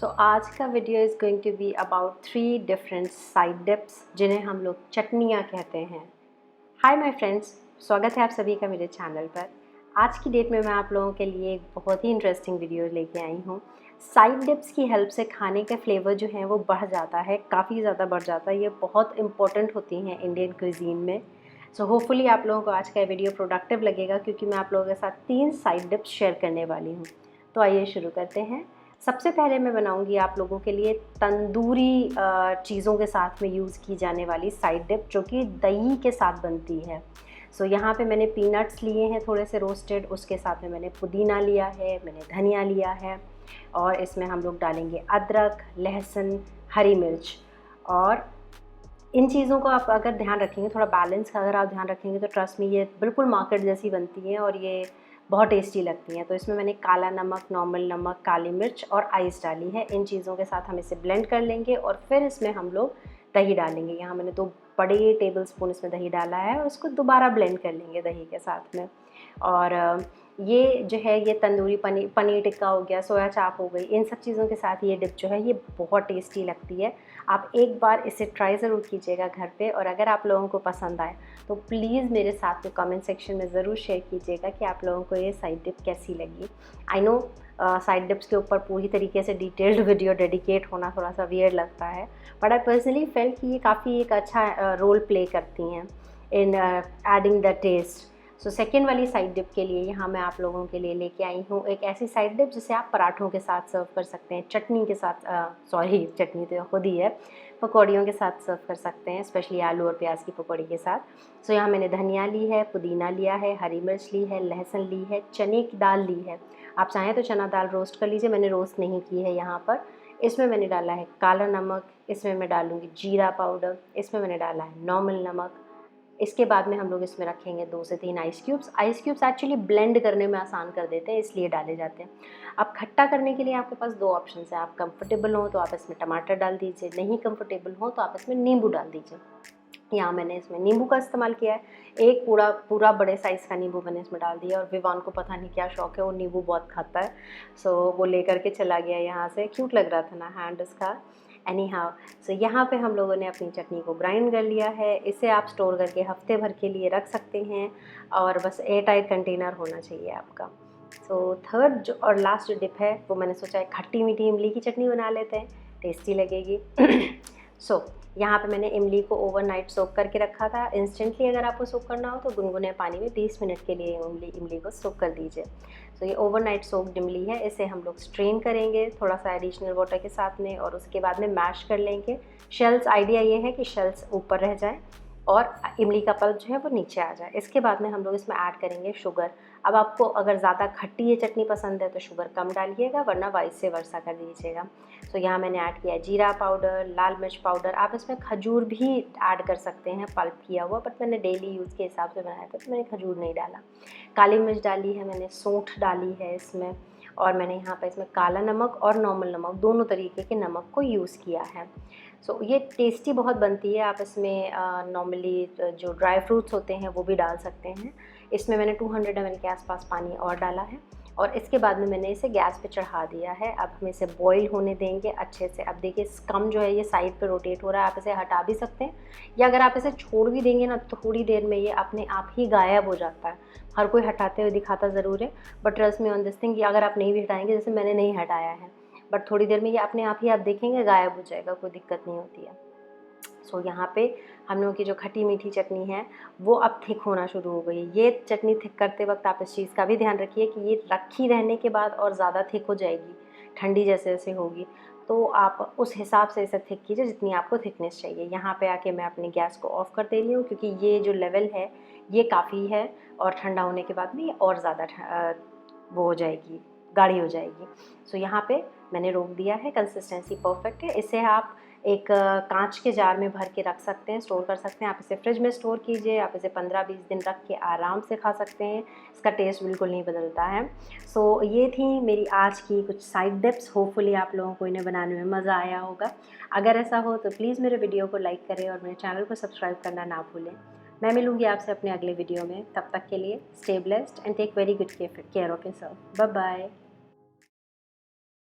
आज का video is going to be about 3 different side dips जिन्हें हम लोग चटनियाँ कहते हैं। हाय माय फ्रेंड्स, स्वागत है आप सभी का मेरे चैनल पर। आज की डेट में मैं आप लोगों के लिए एक बहुत ही इंटरेस्टिंग वीडियो लेके आई हूँ। साइड डिप्स की हेल्प से खाने का फ्लेवर जो है वो बढ़ जाता है, काफ़ी ज़्यादा बढ़ जाता है। ये बहुत इंपॉर्टेंट होती हैं इंडियन क्विजीन में। होपफुली आप लोगों को आज का वीडियो प्रोडक्टिव लगेगा क्योंकि मैं आप लोगों के साथ 3 साइड डिप्स शेयर करने वाली हूँ। तो आइए शुरू करते हैं। सबसे पहले मैं बनाऊंगी आप लोगों के लिए तंदूरी चीज़ों के साथ में यूज़ की जाने वाली साइड डिप जो कि दही के साथ बनती है। यहाँ पे मैंने पीनट्स लिए हैं थोड़े से रोस्टेड, उसके साथ में मैंने पुदीना लिया है, मैंने धनिया लिया है और इसमें हम लोग डालेंगे अदरक, लहसुन, हरी मिर्च। और इन चीज़ों को आप अगर ध्यान रखेंगे, थोड़ा बैलेंस का अगर आप ध्यान रखेंगे तो ट्रस्ट में ये बिल्कुल मार्केट जैसी बनती हैं और ये बहुत टेस्टी लगती हैं। तो इसमें मैंने काला नमक, नॉर्मल नमक, काली मिर्च और आइस डाली है। इन चीज़ों के साथ हम इसे ब्लेंड कर लेंगे और फिर इसमें हम लोग दही डालेंगे। यहाँ मैंने 2 बड़े टेबल स्पून इसमें दही डाला है और उसको दोबारा ब्लेंड कर लेंगे दही के साथ में। और ये जो है ये तंदूरी पनीर टिक्का हो गया, सोया चाप हो गई, इन सब चीज़ों के साथ ये डिप जो है ये बहुत टेस्टी लगती है। आप एक बार इसे ट्राई ज़रूर कीजिएगा घर पे और अगर आप लोगों को पसंद आए तो प्लीज़ मेरे साथ में कमेंट सेक्शन में ज़रूर शेयर कीजिएगा कि आप लोगों को ये साइड डिप कैसी लगी। आई नो साइड डिप्स के ऊपर पूरी तरीके से डिटेल्ड वीडियो डेडिकेट होना थोड़ा सा वियर्ड लगता है, बट आई पर्सनली फेल्ट कि ये काफ़ी एक अच्छा रोल प्ले करती हैं इन एडिंग द टेस्ट। सेकेंड वाली साइड डिप के लिए यहाँ मैं आप लोगों के लिए लेके आई हूँ एक ऐसी साइड डिप जिसे आप पराठों के साथ सर्व कर सकते हैं, चटनी के साथ, सॉरी चटनी तो खुद ही है, पकौड़ियों के साथ सर्व कर सकते हैं, स्पेशली आलू और प्याज की पकौड़ी के साथ। यहाँ मैंने धनिया ली है, पुदीना लिया है, हरी मिर्च ली है, लहसुन ली है, चने की दाल ली है। आप चाहें तो चना दाल रोस्ट कर लीजिए, मैंने रोस्ट नहीं की है यहाँ पर। इसमें मैंने डाला है काला नमक, इसमें मैं डालूँगी जीरा पाउडर, इसमें मैंने डाला है नॉर्मल नमक। इसके बाद में हम लोग इसमें रखेंगे 2 से 3 ice cubes. Ice cubes actually blend करने में आसान कर देते हैं, इसलिए डाले जाते हैं। अब खट्टा करने के लिए आपके पास 2 ऑप्शंस हैं। आप कंफर्टेबल हो तो आप इसमें टमाटर डाल दीजिए, नहीं कंफर्टेबल हो तो आप इसमें नींबू डाल दीजिए। यहाँ मैंने इसमें नींबू का इस्तेमाल किया है। एक पूरा बड़े साइज़ का नींबू मैंने इसमें डाल दिया और विवान को पता नहीं क्या शौक है, वो नींबू बहुत खाता है। वो लेकर के चला गया यहाँ से, क्यूट लग रहा था ना हैंड उसका। एनी हाउ यहाँ पे हम लोगों ने अपनी चटनी को ग्राइंड कर लिया है। इसे आप स्टोर करके हफ्ते भर के लिए रख सकते हैं और बस एयर टाइट कंटेनर होना चाहिए आपका। थर्ड जो और लास्ट जो डिप है वो मैंने सोचा है खट्टी मीठी इमली की चटनी बना लेते हैं, टेस्टी लगेगी। यहाँ पे मैंने इमली को ओवरनाइट सोक करके रखा था। इंस्टेंटली अगर आपको सोक करना हो तो गुनगुने पानी में 20 मिनट के लिए इमली को सोक कर दीजिए। ये ओवरनाइट सोक्ड इमली है, इसे हम लोग स्ट्रेन करेंगे थोड़ा सा एडिशनल वाटर के साथ में और उसके बाद में मैश कर लेंगे। शेल्स, आइडिया ये है कि शेल्स ऊपर रह जाए और इमली का पल्प जो है वो नीचे आ जाए। इसके बाद में हम लोग इसमें ऐड करेंगे शुगर। अब आपको अगर ज़्यादा खट्टी ये चटनी पसंद है तो शुगर कम डालिएगा, वरना वाइस से वर्सा कर दीजिएगा। यहाँ मैंने ऐड किया जीरा पाउडर, लाल मिर्च पाउडर। आप इसमें खजूर भी ऐड कर सकते हैं पल्प किया हुआ, बट मैंने डेली यूज़ के हिसाब से बनाया था तो मैंने खजूर नहीं डाला। काली मिर्च डाली है मैंने, सौंठ डाली है इसमें, और मैंने यहाँ पर इसमें काला नमक और नॉर्मल नमक दोनों तरीके के नमक को यूज़ किया है। ये टेस्टी बहुत बनती है। आप इसमें नॉर्मली जो ड्राई फ्रूट्स होते हैं वो भी डाल सकते हैं। इसमें मैंने 200 ml के आसपास पानी और डाला है और इसके बाद में मैंने इसे गैस पे चढ़ा दिया है। अब हम इसे बॉईल होने देंगे अच्छे से। अब देखिए स्कम जो है ये साइड पे रोटेट हो रहा है, आप इसे हटा भी सकते हैं या अगर आप इसे छोड़ भी देंगे ना थोड़ी देर में ये अपने आप ही गायब हो जाता है। हर कोई हटाते हुए दिखाता ज़रूर है, but trust me on this thing कि अगर आप नहीं भी हटाएंगे, जैसे मैंने नहीं हटाया है, बट थोड़ी देर में ये अपने आप ही आप देखेंगे गायब हो जाएगा, कोई दिक्कत नहीं होती है। यहाँ पे हम लोगों की जो खट्टी मीठी चटनी है वो अब थिक होना शुरू हो गई है। ये चटनी थिक करते वक्त आप इस चीज़ का भी ध्यान रखिए कि ये रखी रहने के बाद और ज़्यादा थिक हो जाएगी, ठंडी जैसे जैसे होगी, तो आप उस हिसाब से इसे थिक कीजिए जितनी आपको थिकनेस चाहिए। यहाँ पे आके मैं अपने गैस को ऑफ़ कर दे रही हूँ क्योंकि ये जो लेवल है ये काफ़ी है और ठंडा होने के बाद में ये और ज़्यादा वो हो जाएगी, गाढ़ी हो जाएगी। यहाँ पे मैंने रोक दिया है, कंसिस्टेंसी परफेक्ट है। इसे आप एक कांच के जार में भर के रख सकते हैं, स्टोर कर सकते हैं। आप इसे फ्रिज में स्टोर कीजिए, आप इसे 15-20 दिन रख के आराम से खा सकते हैं, इसका टेस्ट बिल्कुल नहीं बदलता है। ये थी मेरी आज की कुछ साइड डिप्स। होपफुली आप लोगों को इन्हें बनाने में मज़ा आया होगा। अगर ऐसा हो तो प्लीज़ मेरे वीडियो को लाइक करें और मेरे चैनल को सब्सक्राइब करना ना भूलें। मैं मिलूँगी आपसे अपने अगले वीडियो में, तब तक के लिए stay blessed and take very good care of yourself. Bye bye.